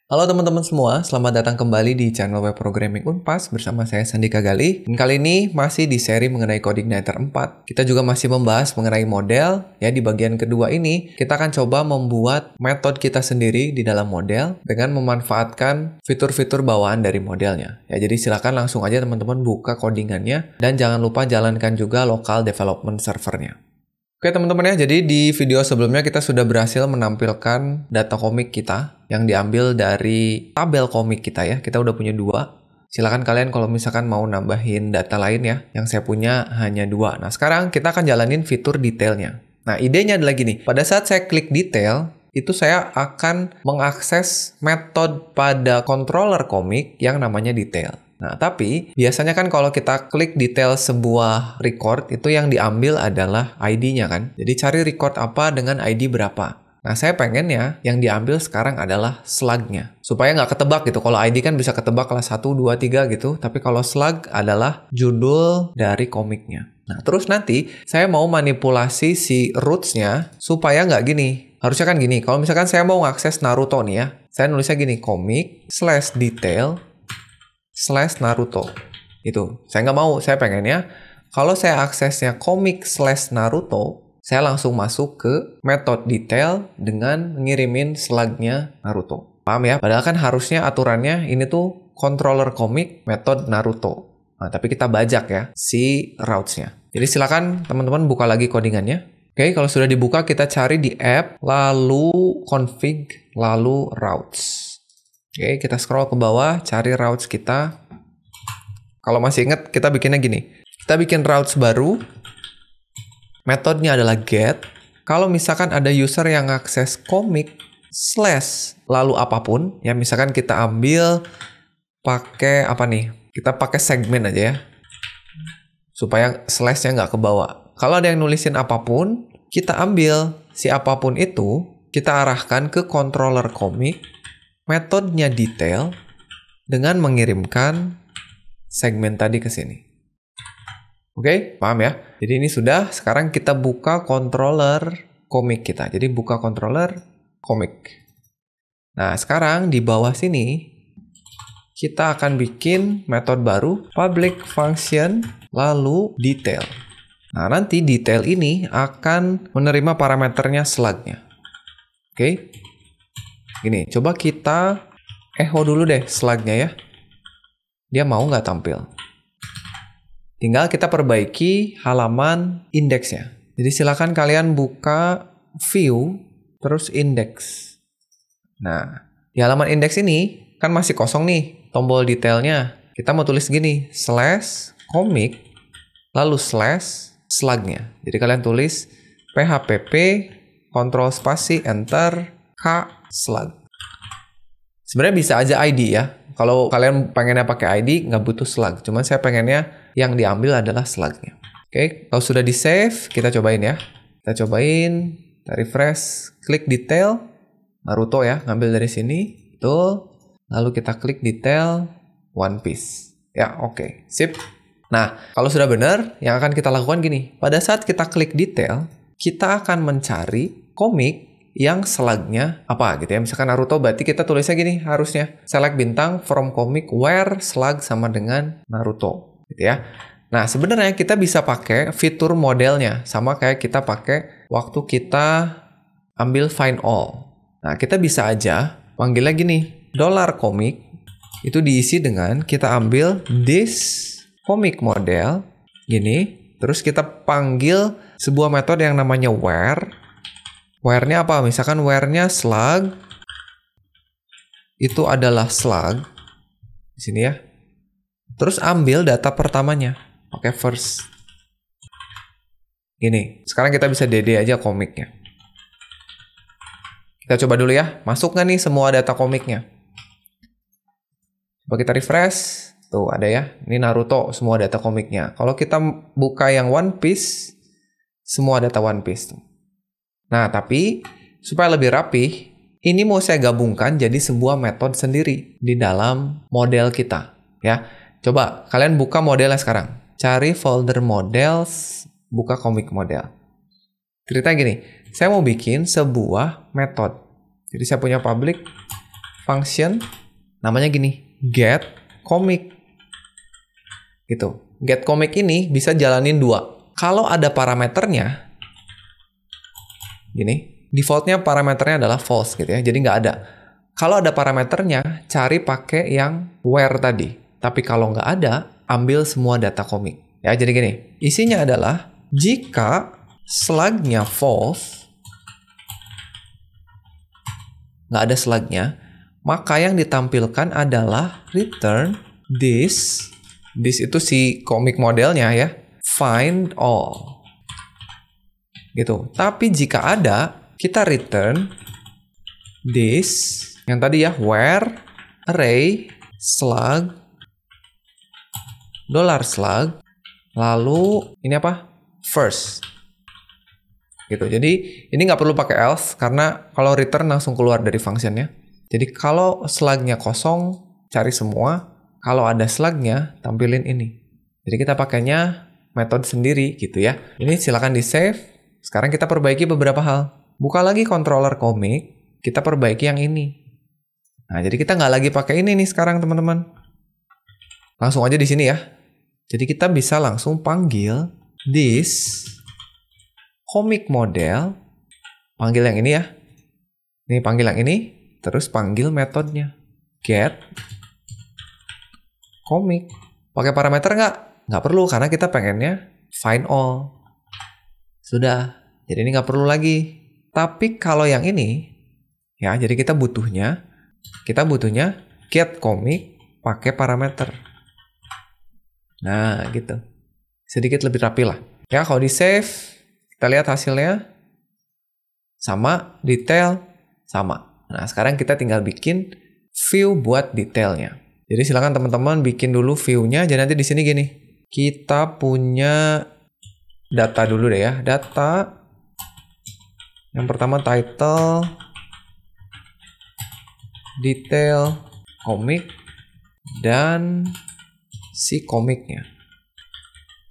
Halo teman-teman semua, selamat datang kembali di channel Web Programming Unpas bersama saya Sandika Gali. Dan kali ini masih di seri mengenai CodeIgniter 4. Kita juga masih membahas mengenai model. Ya, di bagian kedua ini kita akan coba membuat metode kita sendiri di dalam model dengan memanfaatkan fitur-fitur bawaan dari modelnya. Ya, jadi silakan langsung aja teman-teman buka codingannya dan jangan lupa jalankan juga local development servernya. Oke teman-teman ya, jadi di video sebelumnya kita sudah berhasil menampilkan data komik kita yang diambil dari tabel komik kita ya. Kita udah punya 2. Silakan kalian kalau misalkan mau nambahin data lain ya. Yang saya punya hanya 2. Nah sekarang kita akan jalanin fitur detailnya. Nah idenya adalah gini, pada saat saya klik detail, itu saya akan mengakses metode pada controller komik yang namanya detail. Nah, tapi biasanya kan kalau kita klik detail sebuah record, itu yang diambil adalah ID-nya kan. Jadi cari record apa dengan ID berapa. Nah, saya pengennya yang diambil sekarang adalah slug-nya. Supaya nggak ketebak gitu. Kalau ID kan bisa ketebak kelas 1, 2, 3 gitu. Tapi kalau slug adalah judul dari komiknya. Nah, terus nanti saya mau manipulasi si roots-nya supaya nggak gini. Harusnya kan gini. Kalau misalkan saya mau ngakses Naruto nih ya. Saya nulisnya gini, komik/detail /Naruto. Itu. Saya nggak mau. Saya pengennya, kalau saya aksesnya komik/Naruto, saya langsung masuk ke metode detail dengan ngirimin slug-nya Naruto. Paham ya? Padahal kan harusnya aturannya ini tuh controller komik metode Naruto. Nah, tapi kita bajak ya si routes-nya. Jadi silakan teman-teman buka lagi codingannya. Oke, kalau sudah dibuka kita cari di app, lalu config, lalu routes. Oke, kita scroll ke bawah, cari routes kita. Kalau masih ingat, kita bikinnya gini. Kita bikin routes baru. Metodenya adalah get. Kalau misalkan ada user yang akses komik / lalu apapun, ya misalkan kita ambil pakai apa nih? Kita pakai segmen aja ya. Supaya /nya nggak ke bawah. Kalau ada yang nulisin apapun, kita ambil si apapun itu, kita arahkan ke controller komik. Metodenya detail dengan mengirimkan segmen tadi ke sini. Oke, paham ya? Jadi ini sudah, sekarang kita buka controller komik kita. Jadi buka controller komik. Nah, sekarang di bawah sini kita akan bikin metode baru, public function, lalu detail. Nah, nanti detail ini akan menerima parameternya slug-nya. Oke. Gini, coba kita echo dulu deh slug-nya ya. Dia mau nggak tampil? Tinggal kita perbaiki halaman indeksnya. Jadi silakan kalian buka view, terus index. Nah, di halaman indeks ini kan masih kosong nih tombol detailnya. Kita mau tulis gini, /komik, lalu /slug-nya. Jadi kalian tulis phpp, kontrol spasi, enter, k, slug. Sebenarnya bisa aja ID ya. Kalau kalian pengennya pakai ID, nggak butuh slug. Cuman saya pengennya yang diambil adalah slug-nya. Oke, kalau sudah di-save, kita cobain ya. Kita cobain, kita refresh, klik detail, Naruto ya, ngambil dari sini. Betul. Lalu kita klik detail, One Piece. Ya, oke. Sip. Nah, kalau sudah benar, yang akan kita lakukan gini. Pada saat kita klik detail, kita akan mencari komik yang slug-nya apa gitu ya. Misalkan Naruto, berarti kita tulisnya gini harusnya. Select bintang from comic where slug sama dengan Naruto gitu ya. Nah, sebenarnya kita bisa pakai fitur modelnya sama kayak kita pakai waktu kita ambil find all. Nah, kita bisa aja panggilnya gini, $comic itu diisi dengan kita ambil this comic model gini, terus kita panggil sebuah metode yang namanya where. Where-nya apa? Misalkan where-nya slug, itu adalah slug. Di sini ya. Terus ambil data pertamanya. Pakai first. Gini. Sekarang kita bisa DD aja komiknya. Kita coba dulu ya. Masuk nggak nih semua data komiknya? Coba kita refresh. Tuh ada ya. Ini Naruto semua data komiknya. Kalau kita buka yang One Piece, semua data One Piece tuh. Nah, tapi supaya lebih rapih, ini mau saya gabungkan jadi sebuah metode sendiri di dalam model kita. Ya, coba kalian buka modelnya sekarang. Cari folder models, buka komik model. Ceritanya gini, saya mau bikin sebuah metode. Jadi saya punya public function namanya gini, get comic. Gitu. Get comic ini bisa jalanin 2. Kalau ada parameternya, gini, defaultnya parameternya adalah false gitu ya, jadi nggak ada. Kalau ada parameternya, cari pakai yang where tadi. Tapi kalau nggak ada, ambil semua data komik. Ya, jadi gini, isinya adalah jika slug-nya false, nggak ada slug-nya, maka yang ditampilkan adalah return this. This itu si komik modelnya ya, find all. Gitu. Tapi jika ada, kita return this. Yang tadi ya, where array slug $slug, lalu ini apa? First. Gitu. Jadi ini nggak perlu pakai else karena kalau return langsung keluar dari functionnya. Jadi kalau slug-nya kosong, cari semua. Kalau ada slug-nya, tampilin ini. Jadi kita pakainya metode sendiri gitu ya. Ini silakan di save. Sekarang kita perbaiki beberapa hal. Buka lagi controller komik, kita perbaiki yang ini. Nah, jadi kita nggak lagi pakai ini nih sekarang, teman-teman. Langsung aja di sini ya. Jadi kita bisa langsung panggil this comic model. Panggil yang ini ya. Ini panggil yang ini, terus panggil metodenya. Get comic. Pakai parameter nggak? Nggak perlu, karena kita pengennya find all. Sudah. Jadi ini nggak perlu lagi. Tapi kalau yang ini, ya, jadi kita butuhnya get comic pakai parameter. Nah, gitu. Sedikit lebih rapi lah. Ya, kalau di save, kita lihat hasilnya sama, detail sama. Nah, sekarang kita tinggal bikin view buat detailnya. Jadi silakan teman-teman bikin dulu view-nya. Jadi nanti di sini gini. Kita punya data dulu deh ya. Data. Yang pertama title, detail, komik, dan si komiknya.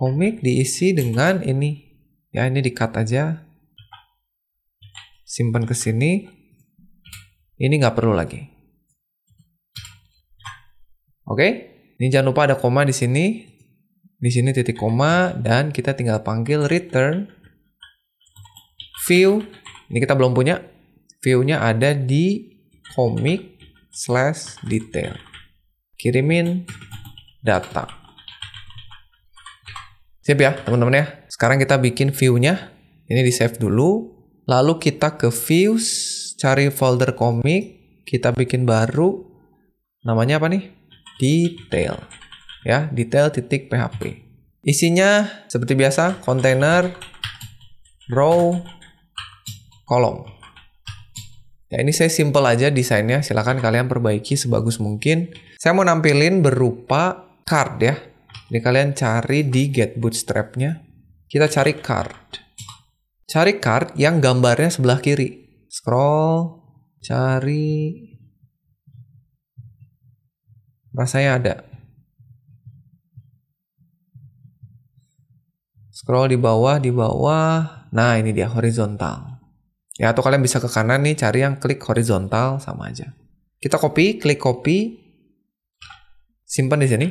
Komik diisi dengan ini. Ya, ini di-cut aja. Simpan ke sini. Ini nggak perlu lagi. Oke? Ini jangan lupa ada koma di sini. Di sini titik koma, dan kita tinggal panggil return view. Ini kita belum punya. View-nya ada di comic/detail. Kirimin data. Siap ya, teman-teman ya. Sekarang kita bikin view-nya. Ini di-save dulu. Lalu kita ke views, cari folder komik, kita bikin baru. Namanya apa nih? Detail. Ya, detail.php. Isinya seperti biasa, container, row, kolom. Ya, ini saya simple aja desainnya. Silakan kalian perbaiki sebagus mungkin. Saya mau nampilin berupa card ya. Jadi kalian cari di get bootstrap-nya. Kita cari card. Cari card yang gambarnya sebelah kiri. Scroll, cari. Rasanya ada. Scroll di bawah. Nah, ini dia horizontal. Ya, atau kalian bisa ke kanan nih, cari yang klik horizontal, sama aja. Kita copy, klik copy, simpan di sini.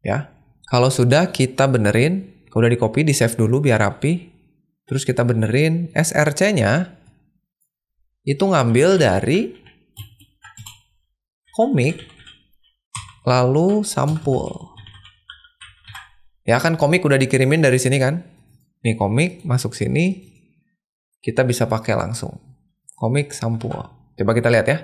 Ya, kalau sudah kita benerin, kalau udah di copy, di save dulu biar rapi. Terus kita benerin, src-nya itu ngambil dari komik, lalu sampul. Ya kan komik udah dikirimin dari sini kan? Nih komik masuk sini. Kita bisa pakai langsung. Komik sampul. Coba kita lihat ya.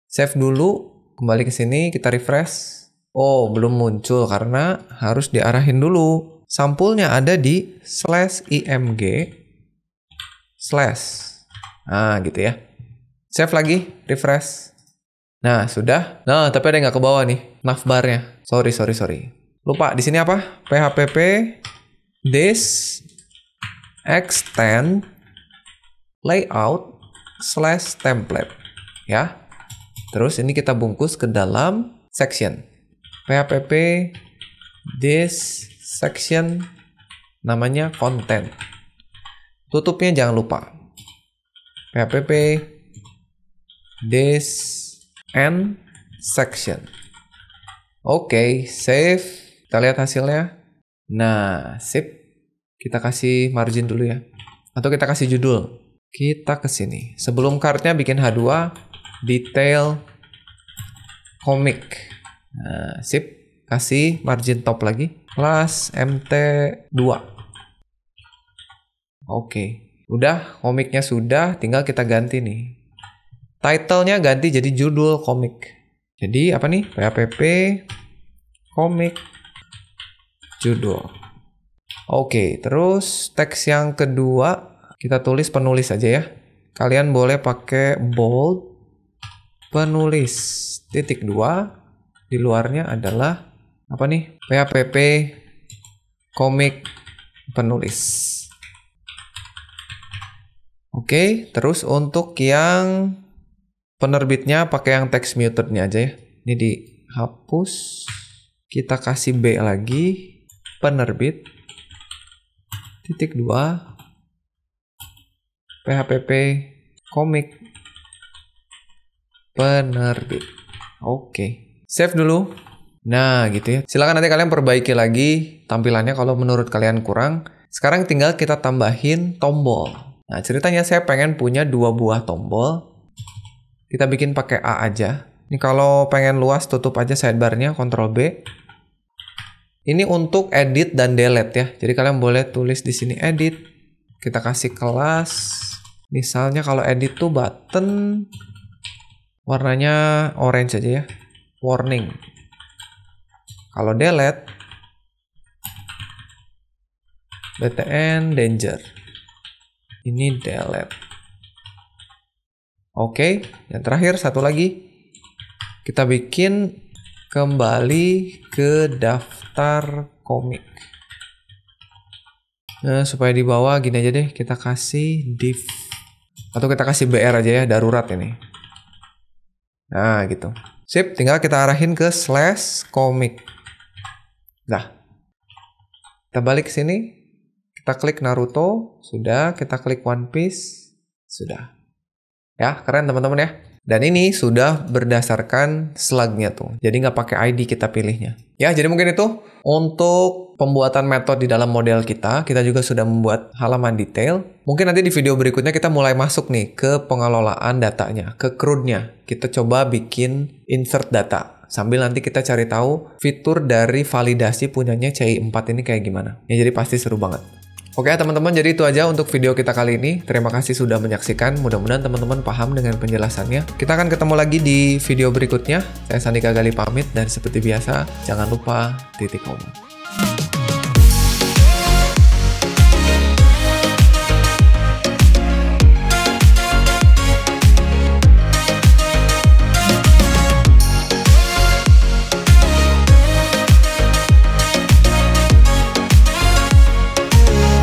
Save dulu. Kembali ke sini. Kita refresh. Oh, belum muncul karena harus diarahin dulu. Sampulnya ada di /img/ Nah, gitu ya. Save lagi. Refresh. Nah, sudah. Nah, tapi ada yang nggak ke bawah nih. Navbarnya. Sorry. Lupa. Di sini apa? php this extend layout/template ya. Terus ini kita bungkus ke dalam section. php this section namanya content. Tutupnya jangan lupa. php this and section. Oke, save. Kita lihat hasilnya. Nah, sip. Kita kasih margin dulu ya. Atau kita kasih judul. Kita ke sini. Sebelum cardnya bikin H2, detail comic. Nah, sip. Kasih margin top lagi. Plus MT2. Oke. Udah, komiknya sudah. Tinggal kita ganti nih. Title-nya ganti jadi judul komik. Jadi apa nih? PHP komik judul. Oke, terus teks yang kedua kita tulis penulis aja ya. Kalian boleh pakai bold penulis .2. Di luarnya adalah apa nih? PHP komik penulis. Oke, terus untuk yang penerbitnya pakai yang text muted-nya aja ya. Ini dihapus. Kita kasih B lagi. Penerbit. .2. PHP komik penerbit. Oke. Save dulu. Nah, gitu ya. Silakan nanti kalian perbaiki lagi tampilannya kalau menurut kalian kurang. Sekarang tinggal kita tambahin tombol. Nah, ceritanya saya pengen punya 2 buah tombol. Kita bikin pakai A aja. Ini kalau pengen luas tutup aja sidebarnya, Ctrl B. Ini untuk edit dan delete ya. Jadi kalian boleh tulis di sini edit. Kita kasih kelas. Misalnya kalau edit tuh button warnanya orange aja ya. Warning. Kalau delete btn danger. Ini delete. Oke, yang terakhir satu lagi. Kita bikin kembali ke daftar komik. Nah, supaya di bawah gini aja deh, kita kasih div. Atau kita kasih BR aja ya, darurat ini. Nah, gitu. Sip, tinggal kita arahin ke /komik. Nah, kita balik ke sini. Kita klik Naruto, sudah. Kita klik One Piece, sudah. Ya, keren teman-teman ya. Dan ini sudah berdasarkan slug-nya tuh. Jadi nggak pakai ID kita pilihnya. Ya, jadi mungkin itu untuk pembuatan metode di dalam model kita. Kita juga sudah membuat halaman detail. Mungkin nanti di video berikutnya kita mulai masuk nih ke pengelolaan datanya, ke CRUD-nya. Kita coba bikin insert data. Sambil nanti kita cari tahu fitur dari validasi punyanya CI4 ini kayak gimana. Ya, jadi pasti seru banget. Oke teman-teman, jadi itu aja untuk video kita kali ini. Terima kasih sudah menyaksikan. Mudah-mudahan teman-teman paham dengan penjelasannya. Kita akan ketemu lagi di video berikutnya. Saya Sandika Gali pamit, dan seperti biasa, jangan lupa titik koma.